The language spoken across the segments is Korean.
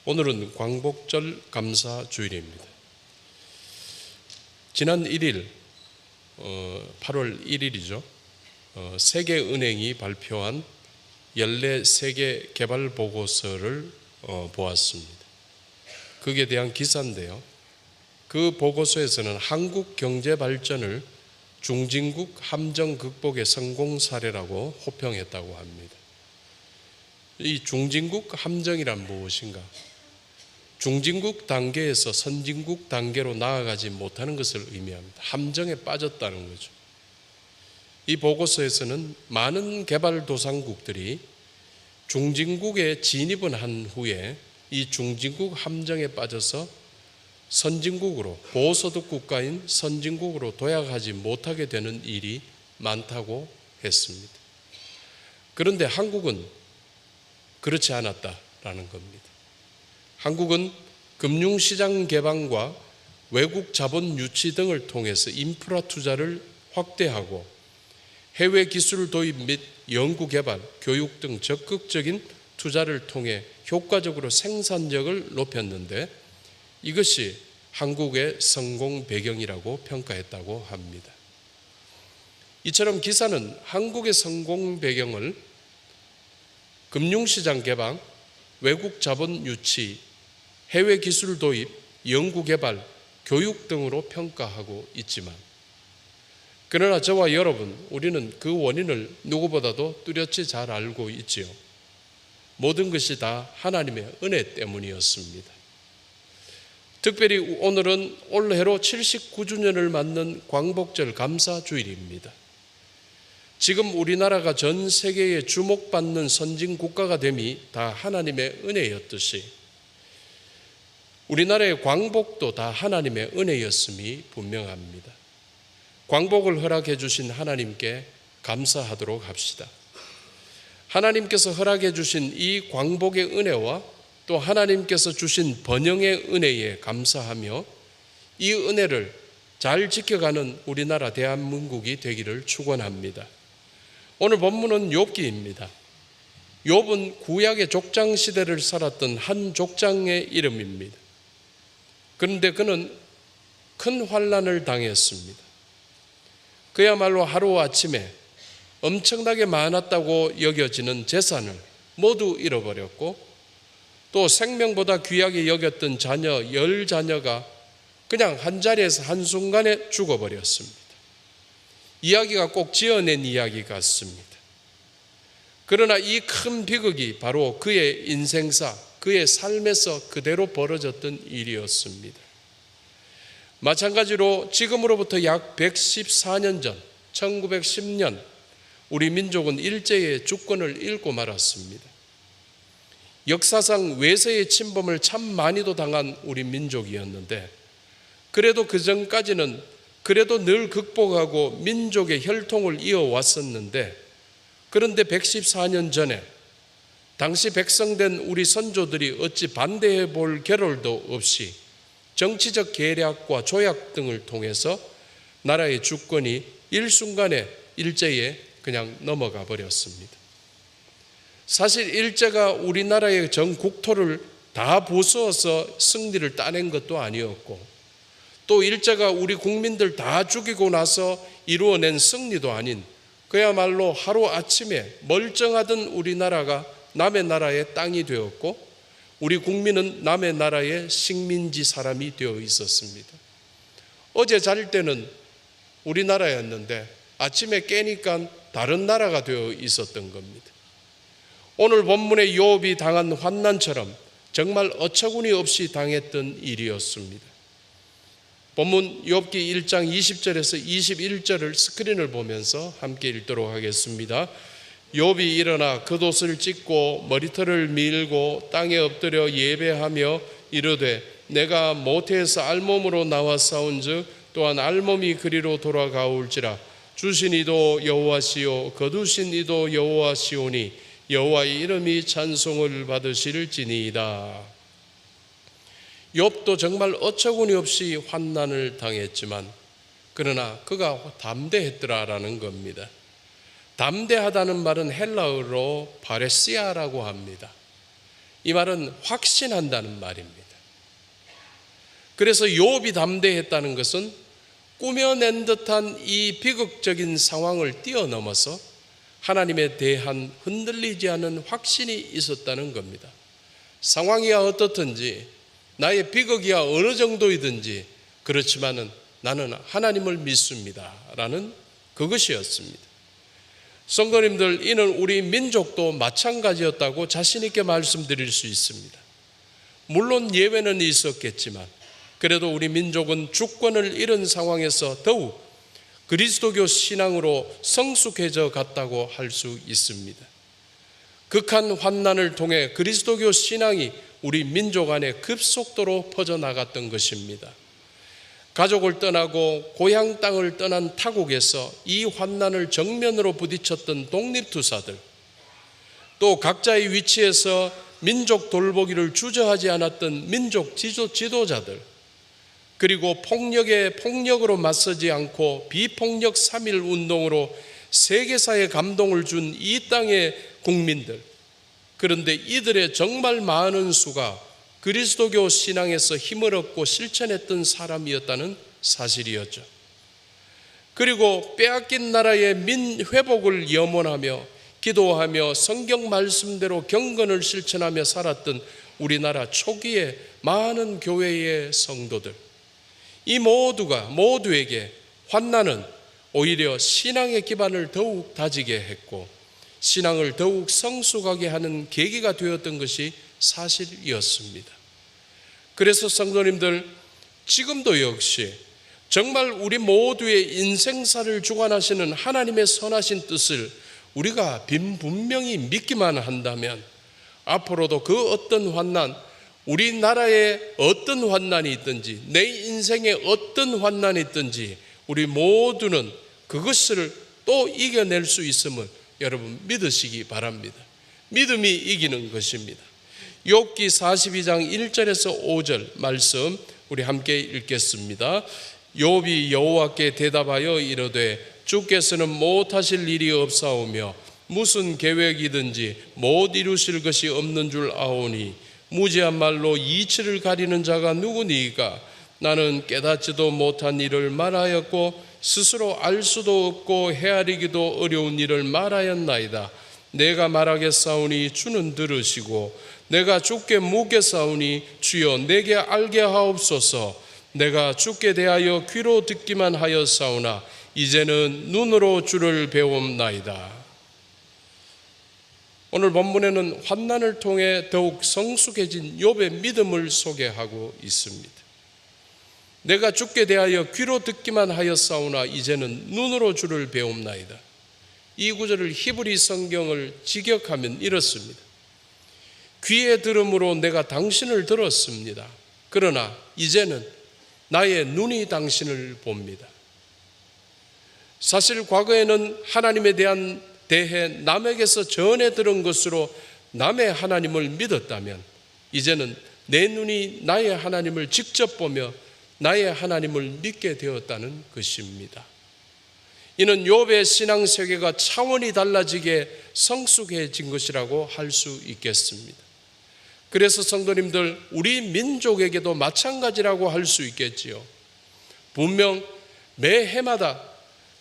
오늘은 광복절 감사주일입니다. 지난 1일 8월 1일이죠. 세계은행이 발표한 연례 세계 개발 보고서를 보았습니다. 거기에 대한 기사인데요. 그 보고서에서는 한국 경제 발전을 중진국 함정 극복의 성공 사례라고 호평했다고 합니다. 이 중진국 함정이란 무엇인가? 중진국 단계에서 선진국 단계로 나아가지 못하는 것을 의미합니다. 함정에 빠졌다는 거죠. 이 보고서에서는 많은 개발도상국들이 중진국에 진입은 한 후에 이 중진국 함정에 빠져서 선진국으로, 고소득 국가인 선진국으로 도약하지 못하게 되는 일이 많다고 했습니다. 그런데 한국은 그렇지 않았다라는 겁니다. 한국은 금융시장 개방과 외국 자본 유치 등을 통해서 인프라 투자를 확대하고 해외 기술 도입 및 연구개발, 교육 등 적극적인 투자를 통해 효과적으로 생산력을 높였는데 이것이 한국의 성공 배경이라고 평가했다고 합니다. 이처럼 기사는 한국의 성공 배경을 금융시장 개방, 외국 자본 유치, 해외 기술 도입, 연구개발, 교육 등으로 평가하고 있지만 그러나 저와 여러분, 우리는 그 원인을 누구보다도 뚜렷이 잘 알고 있지요. 모든 것이 다 하나님의 은혜 때문이었습니다. 특별히 오늘은 올해로 79주년을 맞는 광복절 감사주일입니다. 지금 우리나라가 전 세계에 주목받는 선진 국가가 됨이 다 하나님의 은혜였듯이 우리나라의 광복도 다 하나님의 은혜였음이 분명합니다. 광복을 허락해 주신 하나님께 감사하도록 합시다. 하나님께서 허락해 주신 이 광복의 은혜와 또 하나님께서 주신 번영의 은혜에 감사하며 이 은혜를 잘 지켜가는 우리나라 대한민국이 되기를 축원합니다. 오늘 본문은 욥기입니다. 욥은 구약의 족장 시대를 살았던 한 족장의 이름입니다. 그런데 그는 큰 환난을 당했습니다. 그야말로 하루아침에 엄청나게 많았다고 여겨지는 재산을 모두 잃어버렸고 또 생명보다 귀하게 여겼던 자녀 10자녀가 그냥 한 자리에서 한순간에 죽어버렸습니다. 이야기가 꼭 지어낸 이야기 같습니다. 그러나 이 큰 비극이 바로 그의 인생사, 그의 삶에서 그대로 벌어졌던 일이었습니다. 마찬가지로 지금으로부터 약 114년 전 1910년 우리 민족은 일제의 주권을 잃고 말았습니다. 역사상 외세의 침범을 참 많이도 당한 우리 민족이었는데 그래도 그 전까지는 그래도 늘 극복하고 민족의 혈통을 이어왔었는데 그런데 114년 전에 당시 백성된 우리 선조들이 어찌 반대해 볼 겨를도 없이 정치적 계략과 조약 등을 통해서 나라의 주권이 일순간에 일제에 그냥 넘어가 버렸습니다. 사실 일제가 우리나라의 전 국토를 다 부수어서 승리를 따낸 것도 아니었고 또 일제가 우리 국민들 다 죽이고 나서 이루어낸 승리도 아닌 그야말로 하루아침에 멀쩡하던 우리나라가 남의 나라의 땅이 되었고 우리 국민은 남의 나라의 식민지 사람이 되어 있었습니다. 어제 잘 때는 우리나라였는데 아침에 깨니까 다른 나라가 되어 있었던 겁니다. 오늘 본문의 욥이 당한 환난처럼 정말 어처구니 없이 당했던 일이었습니다. 본문 욥기 1장 20절에서 21절을 스크린을 보면서 함께 읽도록 하겠습니다. 욥이 일어나 겉옷을 찢고 머리털을 밀고 땅에 엎드려 예배하며 이르되 내가 모태에서 알몸으로 나와 싸운즉 또한 알몸이 그리로 돌아가올지라 주신 이도 여호와시요 거두신 이도 여호와시오니 여호와의 이름이 찬송을 받으실지니이다. 욥도 정말 어처구니 없이 환난을 당했지만 그러나 그가 담대했더라라는 겁니다. 담대하다는 말은 헬라어로 파레시아라고 합니다. 이 말은 확신한다는 말입니다. 그래서 욥이 담대했다는 것은 꾸며낸 듯한 이 비극적인 상황을 뛰어넘어서 하나님에 대한 흔들리지 않은 확신이 있었다는 겁니다. 상황이야 어떻든지, 나의 비극이야 어느 정도이든지, 그렇지만은 나는 하나님을 믿습니다 라는 그것이었습니다. 성도님들, 이는 우리 민족도 마찬가지였다고 자신 있게 말씀드릴 수 있습니다. 물론 예외는 있었겠지만 그래도 우리 민족은 주권을 잃은 상황에서 더욱 그리스도교 신앙으로 성숙해져 갔다고 할 수 있습니다. 극한 환난을 통해 그리스도교 신앙이 우리 민족 안에 급속도로 퍼져나갔던 것입니다. 가족을 떠나고 고향 땅을 떠난 타국에서 이 환난을 정면으로 부딪혔던 독립투사들, 또 각자의 위치에서 민족 돌보기를 주저하지 않았던 민족 지도자들, 그리고 폭력에 폭력으로 맞서지 않고 비폭력 3.1 운동으로 세계사에 감동을 준 이 땅의 국민들, 그런데 이들의 정말 많은 수가 그리스도교 신앙에서 힘을 얻고 실천했던 사람이었다는 사실이었죠. 그리고 빼앗긴 나라의 회복을 염원하며 기도하며 성경 말씀대로 경건을 실천하며 살았던 우리나라 초기의 많은 교회의 성도들, 이 모두에게 환난은 오히려 신앙의 기반을 더욱 다지게 했고 신앙을 더욱 성숙하게 하는 계기가 되었던 것이 사실이었습니다. 그래서 성도님들, 지금도 역시 정말 우리 모두의 인생사를 주관하시는 하나님의 선하신 뜻을 우리가 분명히 믿기만 한다면 앞으로도 그 어떤 환난, 우리나라에 어떤 환난이 있든지 내 인생에 어떤 환난이 있든지 우리 모두는 그것을 또 이겨낼 수 있음을 여러분 믿으시기 바랍니다. 믿음이 이기는 것입니다. 욥기 42장 1절에서 5절 말씀 우리 함께 읽겠습니다. 욥이 여호와께 대답하여 이르되 주께서는 못하실 일이 없사오며 무슨 계획이든지 못 이루실 것이 없는 줄 아오니 무지한 말로 이치를 가리는 자가 누구니까? 나는 깨닫지도 못한 일을 말하였고 스스로 알 수도 없고 헤아리기도 어려운 일을 말하였나이다. 내가 말하겠사오니 주는 들으시고 내가 주께 묻겠사오니 주여 내게 알게 하옵소서. 내가 주께 대하여 귀로 듣기만 하였사오나 이제는 눈으로 주를 배움나이다. 오늘 본문에는 환난을 통해 더욱 성숙해진 욥의 믿음을 소개하고 있습니다. 내가 주께 대하여 귀로 듣기만 하였사오나 이제는 눈으로 주를 배움나이다. 이 구절을 히브리 성경을 직역하면 이렇습니다. 귀에 들음으로 내가 당신을 들었습니다. 그러나 이제는 나의 눈이 당신을 봅니다. 사실 과거에는 하나님에 대해 남에게서 전해 들은 것으로 남의 하나님을 믿었다면 이제는 내 눈이 나의 하나님을 직접 보며 나의 하나님을 믿게 되었다는 것입니다. 이는 욥의 신앙 세계가 차원이 달라지게 성숙해진 것이라고 할 수 있겠습니다. 그래서 성도님들, 우리 민족에게도 마찬가지라고 할 수 있겠지요. 분명 매해마다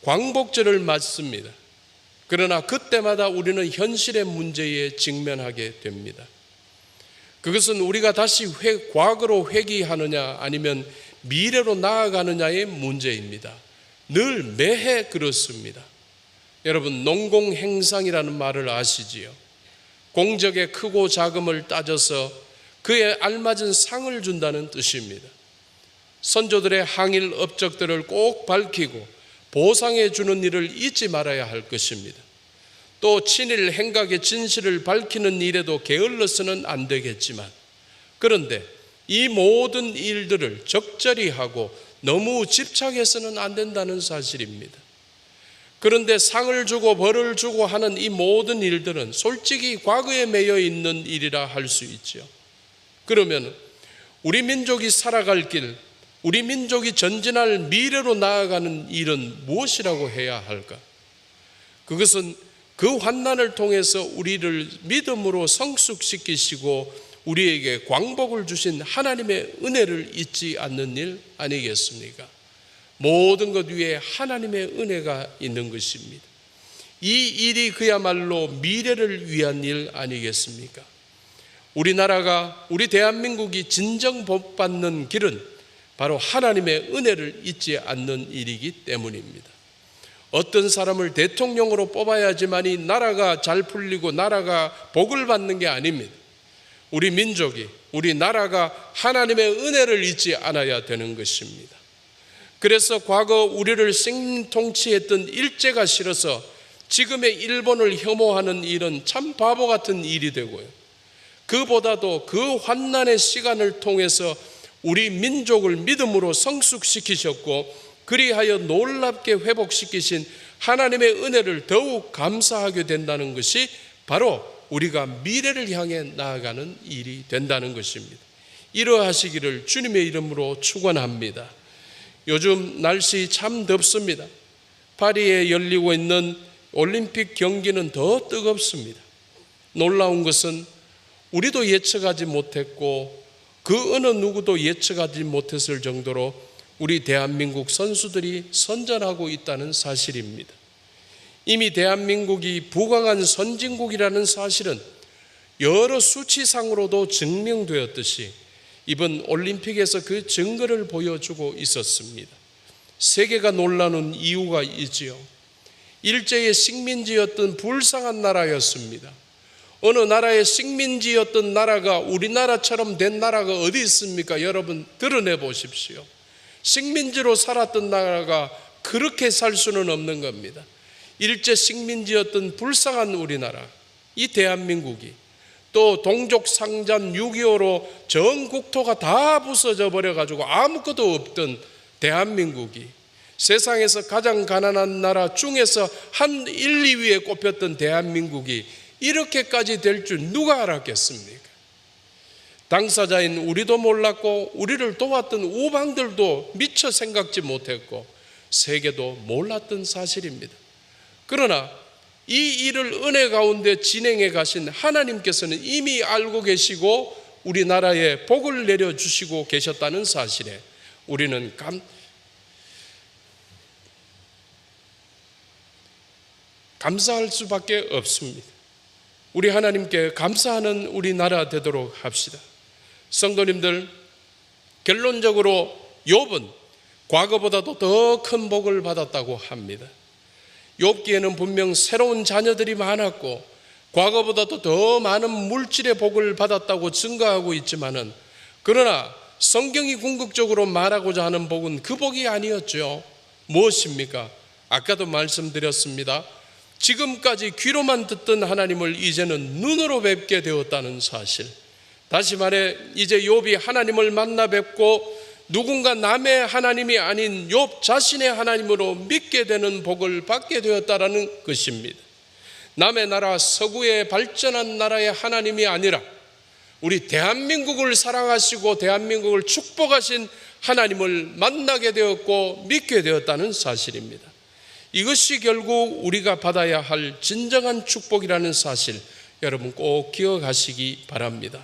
광복절을 맞습니다. 그러나 그때마다 우리는 현실의 문제에 직면하게 됩니다. 그것은 우리가 다시 과거로 회귀하느냐 아니면 미래로 나아가느냐의 문제입니다. 늘 매해 그렇습니다. 여러분, 농공행상이라는 말을 아시지요? 공적의 크고 작음을 따져서 그에 알맞은 상을 준다는 뜻입니다. 선조들의 항일 업적들을 꼭 밝히고 보상해 주는 일을 잊지 말아야 할 것입니다. 또 친일 행각의 진실을 밝히는 일에도 게을러서는 안 되겠지만, 그런데 이 모든 일들을 적절히 하고 너무 집착해서는 안 된다는 사실입니다. 그런데 상을 주고 벌을 주고 하는 이 모든 일들은 솔직히 과거에 매여 있는 일이라 할 수 있죠. 그러면 우리 민족이 살아갈 길, 우리 민족이 전진할 미래로 나아가는 일은 무엇이라고 해야 할까? 그것은 그 환난을 통해서 우리를 믿음으로 성숙시키시고 우리에게 광복을 주신 하나님의 은혜를 잊지 않는 일 아니겠습니까? 모든 것 위에 하나님의 은혜가 있는 것입니다. 이 일이 그야말로 미래를 위한 일 아니겠습니까? 우리나라가, 우리 대한민국이 진정 복받는 길은 바로 하나님의 은혜를 잊지 않는 일이기 때문입니다. 어떤 사람을 대통령으로 뽑아야지만이 나라가 잘 풀리고 나라가 복을 받는 게 아닙니다. 우리 민족이, 우리 나라가 하나님의 은혜를 잊지 않아야 되는 것입니다. 그래서 과거 우리를 생통치했던 일제가 싫어서 지금의 일본을 혐오하는 일은 참 바보 같은 일이 되고요. 그보다도 그 환난의 시간을 통해서 우리 민족을 믿음으로 성숙시키셨고 그리하여 놀랍게 회복시키신 하나님의 은혜를 더욱 감사하게 된다는 것이 바로 우리가 미래를 향해 나아가는 일이 된다는 것입니다. 이러하시기를 주님의 이름으로 축원합니다. 요즘 날씨 참 덥습니다. 파리에 열리고 있는 올림픽 경기는 더 뜨겁습니다. 놀라운 것은 우리도 예측하지 못했고 그 어느 누구도 예측하지 못했을 정도로 우리 대한민국 선수들이 선전하고 있다는 사실입니다. 이미 대한민국이 부강한 선진국이라는 사실은 여러 수치상으로도 증명되었듯이 이번 올림픽에서 그 증거를 보여주고 있었습니다. 세계가 놀라는 이유가 있지요. 일제의 식민지였던 불쌍한 나라였습니다. 어느 나라의 식민지였던 나라가 우리나라처럼 된 나라가 어디 있습니까? 여러분 드러내 보십시오. 식민지로 살았던 나라가 그렇게 살 수는 없는 겁니다. 일제 식민지였던 불쌍한 우리나라, 이 대한민국이 또 동족상잔 6.25로 전 국토가 다 부서져 버려가지고 아무것도 없던 대한민국이 세상에서 가장 가난한 나라 중에서 한 1, 2위에 꼽혔던 대한민국이 이렇게까지 될 줄 누가 알았겠습니까? 당사자인 우리도 몰랐고 우리를 도왔던 우방들도 미처 생각지 못했고 세계도 몰랐던 사실입니다. 그러나 이 일을 은혜 가운데 진행해 가신 하나님께서는 이미 알고 계시고 우리나라에 복을 내려주시고 계셨다는 사실에 우리는 감사할 수밖에 없습니다. 우리 하나님께 감사하는 우리나라 되도록 합시다. 성도님들, 결론적으로 욥은 과거보다도 더 큰 복을 받았다고 합니다. 욥기에는 분명 새로운 자녀들이 많았고 과거보다도 더 많은 물질의 복을 받았다고 증거하고 있지만은 그러나 성경이 궁극적으로 말하고자 하는 복은 그 복이 아니었죠. 무엇입니까? 아까도 말씀드렸습니다. 지금까지 귀로만 듣던 하나님을 이제는 눈으로 뵙게 되었다는 사실. 다시 말해 이제 욥이 하나님을 만나 뵙고 누군가 남의 하나님이 아닌 욥 자신의 하나님으로 믿게 되는 복을 받게 되었다라는 것입니다. 남의 나라 서구의 발전한 나라의 하나님이 아니라 우리 대한민국을 사랑하시고 대한민국을 축복하신 하나님을 만나게 되었고 믿게 되었다는 사실입니다. 이것이 결국 우리가 받아야 할 진정한 축복이라는 사실 여러분 꼭 기억하시기 바랍니다.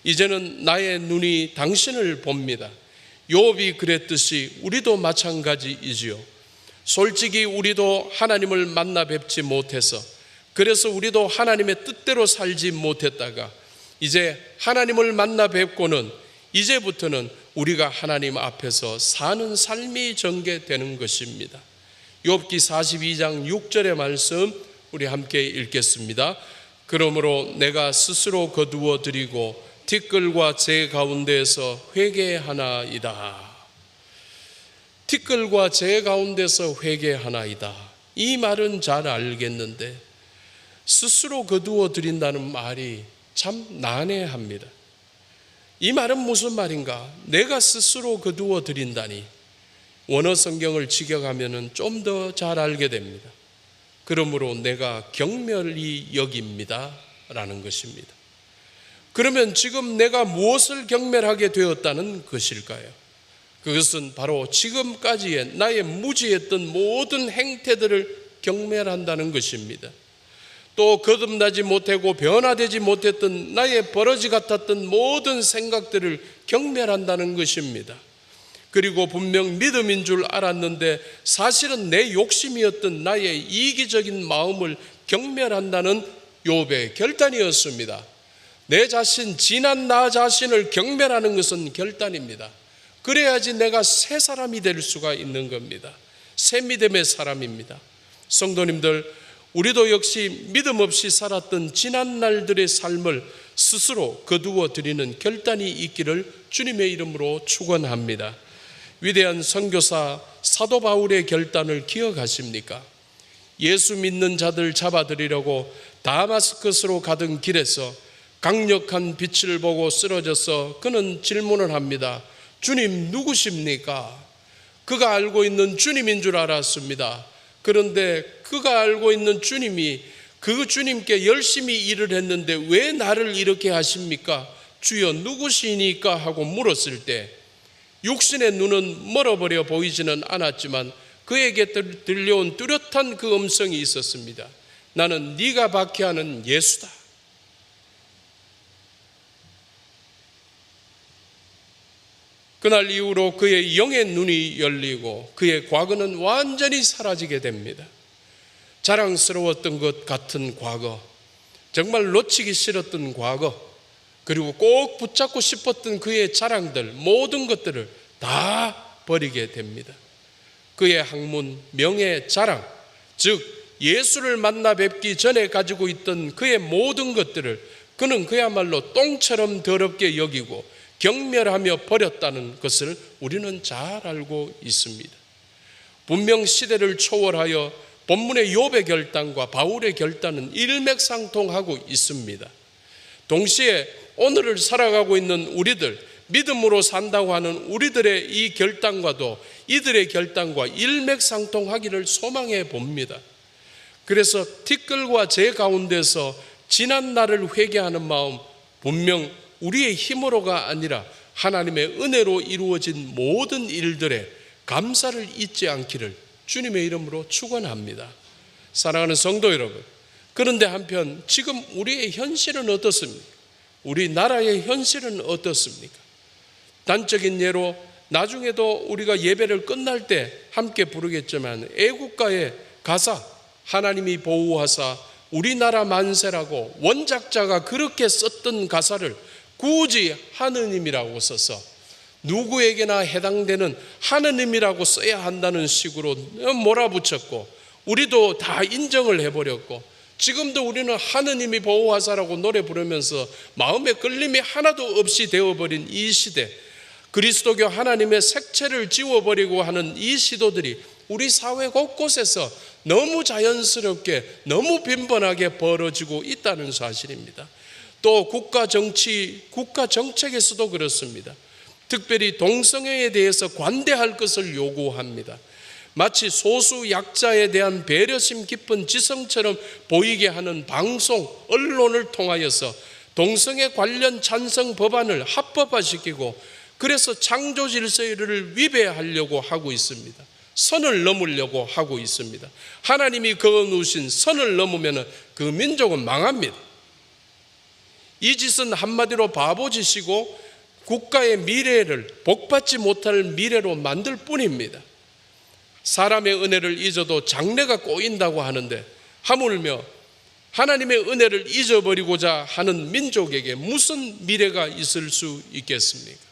이제는 나의 눈이 당신을 봅니다. 욥이 그랬듯이 우리도 마찬가지이지요. 솔직히 우리도 하나님을 만나 뵙지 못해서 그래서 우리도 하나님의 뜻대로 살지 못했다가 이제 하나님을 만나 뵙고는 이제부터는 우리가 하나님 앞에서 사는 삶이 전개되는 것입니다. 욥기 42장 6절의 말씀 우리 함께 읽겠습니다. 그러므로 내가 스스로 거두어 드리고 티끌과 재 가운데에서 회개하나이다. 티끌과 재 가운데서 회개하나이다. 이 말은 잘 알겠는데 스스로 거두어 드린다는 말이 참 난해합니다. 이 말은 무슨 말인가? 내가 스스로 거두어 드린다니 원어 성경을 직역하면 좀 더 잘 알게 됩니다. 그러므로 내가 경멸히 여깁니다 라는 것입니다. 그러면 지금 내가 무엇을 경멸하게 되었다는 것일까요? 그것은 바로 지금까지의 나의 무지했던 모든 행태들을 경멸한다는 것입니다. 또 거듭나지 못하고 변화되지 못했던 나의 버러지 같았던 모든 생각들을 경멸한다는 것입니다. 그리고 분명 믿음인 줄 알았는데 사실은 내 욕심이었던 나의 이기적인 마음을 경멸한다는 욥의 결단이었습니다. 내 자신, 지난 나 자신을 경멸하는 것은 결단입니다. 그래야지 내가 새 사람이 될 수가 있는 겁니다. 새 믿음의 사람입니다. 성도님들, 우리도 역시 믿음 없이 살았던 지난 날들의 삶을 스스로 거두어 드리는 결단이 있기를 주님의 이름으로 축원합니다. 위대한 선교사 사도 바울의 결단을 기억하십니까? 예수 믿는 자들 잡아들이려고 다마스커스로 가던 길에서 강력한 빛을 보고 쓰러져서 그는 질문을 합니다. 주님 누구십니까? 그가 알고 있는 주님인 줄 알았습니다. 그런데 그가 알고 있는 주님이 그 주님께 열심히 일을 했는데 왜 나를 이렇게 하십니까? 주여 누구시니까 하고 물었을 때 육신의 눈은 멀어버려 보이지는 않았지만 그에게 들려온 뚜렷한 그 음성이 있었습니다. 나는 네가 박해하는 예수다. 그날 이후로 그의 영의 눈이 열리고 그의 과거는 완전히 사라지게 됩니다. 자랑스러웠던 것 같은 과거, 정말 놓치기 싫었던 과거, 그리고 꼭 붙잡고 싶었던 그의 자랑들, 모든 것들을 다 버리게 됩니다. 그의 학문, 명예, 자랑, 즉 예수를 만나 뵙기 전에 가지고 있던 그의 모든 것들을 그는 그야말로 똥처럼 더럽게 여기고 경멸하며 버렸다는 것을 우리는 잘 알고 있습니다. 분명 시대를 초월하여 본문의 욥의 결단과 바울의 결단은 일맥상통하고 있습니다. 동시에 오늘을 살아가고 있는 우리들, 믿음으로 산다고 하는 우리들의 이 결단과도 이들의 결단과 일맥상통하기를 소망해 봅니다. 그래서 티끌과 제 가운데서 지난 날을 회개하는 마음, 분명 우리의 힘으로가 아니라 하나님의 은혜로 이루어진 모든 일들에 감사를 잊지 않기를 주님의 이름으로 축원합니다. 사랑하는 성도 여러분, 그런데 한편 지금 우리의 현실은 어떻습니까? 우리나라의 현실은 어떻습니까? 단적인 예로 나중에도 우리가 예배를 끝날 때 함께 부르겠지만 애국가의 가사, 하나님이 보호하사 우리나라 만세라고 원작자가 그렇게 썼던 가사를 굳이 하느님이라고 써서 누구에게나 해당되는 하느님이라고 써야 한다는 식으로 몰아붙였고 우리도 다 인정을 해버렸고 지금도 우리는 하느님이 보호하사라고 노래 부르면서 마음에 끌림이 하나도 없이 되어버린 이 시대, 그리스도교 하나님의 색채를 지워버리고 하는 이 시도들이 우리 사회 곳곳에서 너무 자연스럽게 너무 빈번하게 벌어지고 있다는 사실입니다. 또 국가 정치, 국가 정책에서도 그렇습니다. 특별히 동성애에 대해서 관대할 것을 요구합니다. 마치 소수 약자에 대한 배려심 깊은 지성처럼 보이게 하는 방송, 언론을 통하여서 동성애 관련 찬성 법안을 합법화시키고 그래서 창조 질서를 위배하려고 하고 있습니다. 선을 넘으려고 하고 있습니다. 하나님이 그어놓으신 선을 넘으면 그 민족은 망합니다. 이 짓은 한마디로 바보짓이고 국가의 미래를 복받지 못할 미래로 만들 뿐입니다. 사람의 은혜를 잊어도 장래가 꼬인다고 하는데 하물며 하나님의 은혜를 잊어버리고자 하는 민족에게 무슨 미래가 있을 수 있겠습니까?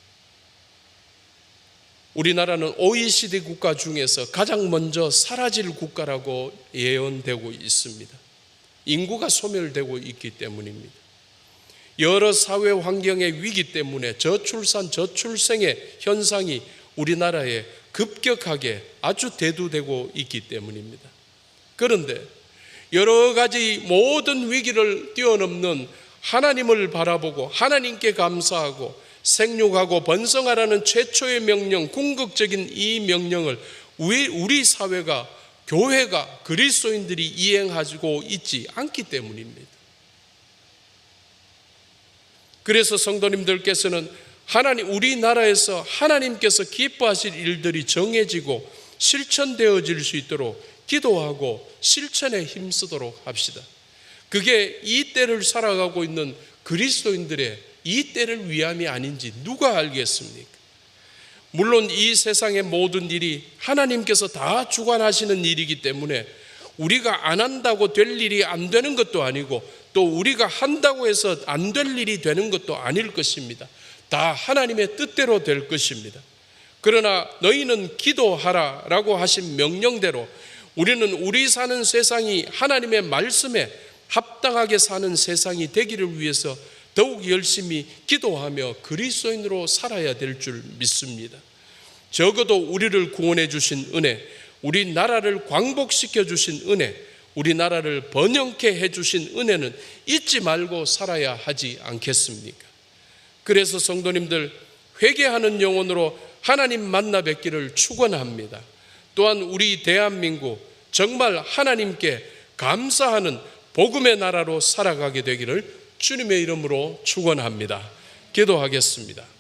우리나라는 OECD 국가 중에서 가장 먼저 사라질 국가라고 예언되고 있습니다. 인구가 소멸되고 있기 때문입니다. 여러 사회 환경의 위기 때문에 저출산, 저출생의 현상이 우리나라에 급격하게 아주 대두되고 있기 때문입니다. 그런데 여러 가지 모든 위기를 뛰어넘는 하나님을 바라보고 하나님께 감사하고 생육하고 번성하라는 최초의 명령, 궁극적인 이 명령을 우리 사회가, 교회가, 그리스도인들이 이행하고 있지 않기 때문입니다. 그래서 성도님들께서는 우리나라에서 하나님께서 기뻐하실 일들이 정해지고 실천되어질 수 있도록 기도하고 실천에 힘쓰도록 합시다. 그게 이 때를 살아가고 있는 그리스도인들의 이 때를 위함이 아닌지 누가 알겠습니까? 물론 이 세상의 모든 일이 하나님께서 다 주관하시는 일이기 때문에 우리가 안 한다고 될 일이 안 되는 것도 아니고 또 우리가 한다고 해서 안 될 일이 되는 것도 아닐 것입니다. 다 하나님의 뜻대로 될 것입니다. 그러나 너희는 기도하라라고 하신 명령대로 우리는 우리 사는 세상이 하나님의 말씀에 합당하게 사는 세상이 되기를 위해서 더욱 열심히 기도하며 그리스도인으로 살아야 될 줄 믿습니다. 적어도 우리를 구원해 주신 은혜, 우리 나라를 광복시켜 주신 은혜, 우리 나라를 번영케 해 주신 은혜는 잊지 말고 살아야 하지 않겠습니까? 그래서 성도님들, 회개하는 영혼으로 하나님 만나 뵙기를 축원합니다. 또한 우리 대한민국 정말 하나님께 감사하는 복음의 나라로 살아가게 되기를 주님의 이름으로 축원합니다. 기도하겠습니다.